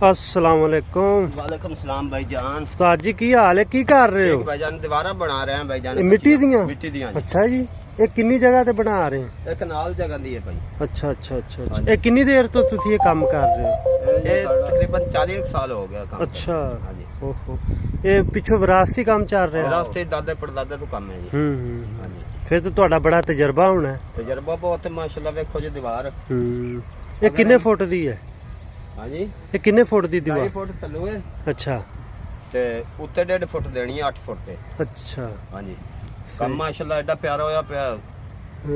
अस्सलाम वालेकुम। वालेकुम सलाम भाईजान। उस्ताद जी की हाल है, की कर रहे हो? भाईजान दीवारा बना रहे हैं भाईजान। मिट्टी दियां? मिट्टी दियां। अच्छा जी, ये किन्नी जगह ते बना रहे हैं? एक कनाल जगह दी है भाई। अच्छा अच्छा अच्छा अच्छा। ये किन्नी देर तो तुसी ये काम कर रहे हो? ये तकरीबन 40 साल हो गया काम। अच्छा। हाँ जी। ओहो, ये पिछो विरासती काम चल रहा है? रास्ते दादे परदादे तो काम है जी। हाँ जी। फिर तो ਤੁਹਾਡਾ बड़ा तजर्बा होना है। तजर्बा बहुत है माशाल्लाह। देखो जी दीवार। ये किन्ने फुट दी है? हाँ जी, ये किन्ने फुट दी 2.5 दीवार? फुट थल्लो है अच्छा ते उत्ते 1.5 फुट देनी है 8 फुट ते। अच्छा। हाँ जी। काम माशाल्लाह एडा प्यारा होया पिया।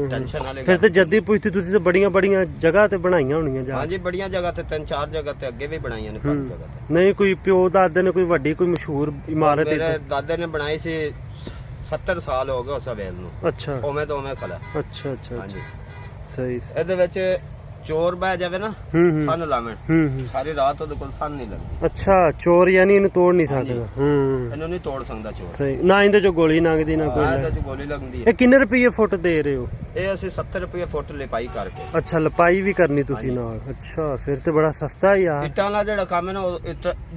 टेंशन वाले फिर तो जद्दी पुछती तुसी तो बड़ियां बड़ियां जगह ते बनाईयां होणियां जा। हाँ जी, बढ़िया जगह ते 3-4 जगह ते अगे भी बनाई ने 5 जगह ते। नहीं कोई प्यो दादे ने कोई वड्डी कोई मशहूर इमारत मेरे दादे ने बनाई सी 70 साल हो गए उस वेल ਨੂੰ। अच्छा ਉਵੇਂ ਤੋਂ ਉਵੇਂ ਖਲਾ। अच्छा अच्छा ਹਾਂਜੀ। सही। ਇਹਦੇ ਵਿੱਚ ਚੋਰ ਬਹਿ ਜਾਵੇ ਨਾ ਸੰਨ ਲਾਵਣ ਸਾਰੀ ਰਾਤ ਉਹਦੇ ਕੋਲ ਸੰਨ ਨਹੀਂ ਲੱਗਦੀ। अच्छा चोर यानी इन्हें तोड़ नहीं ਹਾਂਜੀ। सकता। ਇਹਨੂੰ ਨਹੀਂ ਤੋੜ ਸਕਦਾ ਚੋਰ। सही ना इंदे चो गोली लंघदी ना कोई। ਇਹਦੇ ਚ ਗੋਲੀ ਲੱਗਦੀ ये ਹੈ। किन्ने रुपये फुट दे रहे हो? ਇਹ ਅਸੀਂ 70 ਰੁਪਏ ਫੁੱਟ ਲਿਪਾਈ ਕਰਕੇ। अच्छा लपाई भी करनी तुसी नाल। अच्छा फिर तो बड़ा सस्ता है यार। ਇੱਟਾਂ ਦਾ ਜਿਹੜਾ ਕੰਮ ਹੈ ਨਾ ਉਹ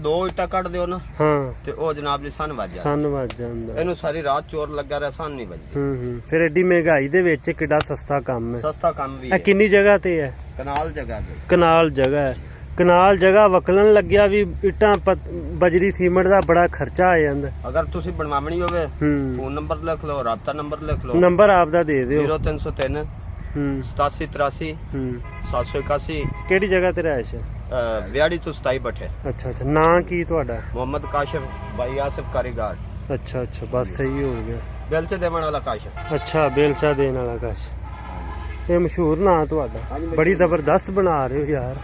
ਦੋ ਇੱਟਾਂ ਕੱਢ ਦਿਓ ਨਾ हाँ ਤੇ ਉਹ ਜਨਾਬ ਦੀ ਸੰਨ ਵੱਜ ਜਾਂਦੀ। सन वज जांदा। ਇਹਨੂੰ ਸਾਰੀ ਰਾਤ ਚੋਰ ਲੱਗਾ ਰਿਹਾ ਸੰਨ ਨਹੀਂ ਵੱਜਦੀ। फिर एडी महंगाई दे विच किड्डा सस्ता काम है। ਸਸਤਾ ਕੰਮ ਵੀ ए ਹੈ। किन्नी जगह ते है? ਕਨਾਲ ਜਗ੍ਹਾ ਤੇ। कनाल जगह है। कनाल जगह वकलन लग्या भी इट्टां बजरी सीमेंट दा बड़ा खर्चा आ जांदा। ਅਗਰ ਤੁਸੀਂ ਬਣਵਾਉਣੀ ਹੋਵੇ ਫੋਨ ਨੰਬਰ ਲਿਖ ਲਓ, ਰਾਬਤਾ ਨੰਬਰ ਲਿਖ ਲਓ। नंबर आपदा दे दियो। 0303 8783 781। केड़ी जगह ते रहाइश है? ਵਿਆੜੀ ਤੋਂ 27 ਬੈਠੇ। अच्छा अच्छा ना की ਤੁਹਾਡਾ? मोहम्मद काशिफ भाई आसिफ कारीगर। अच्छा अच्छा बस सही हो गया। बेलचे देवन वाला काशिफ। अच्छा बेलचा देने वाला कश। ये मशहूर ना ਤੁਹਾਡਾ। ਹਾਂਜੀ, बड़ी जबरदस्त बना रहे हो यार।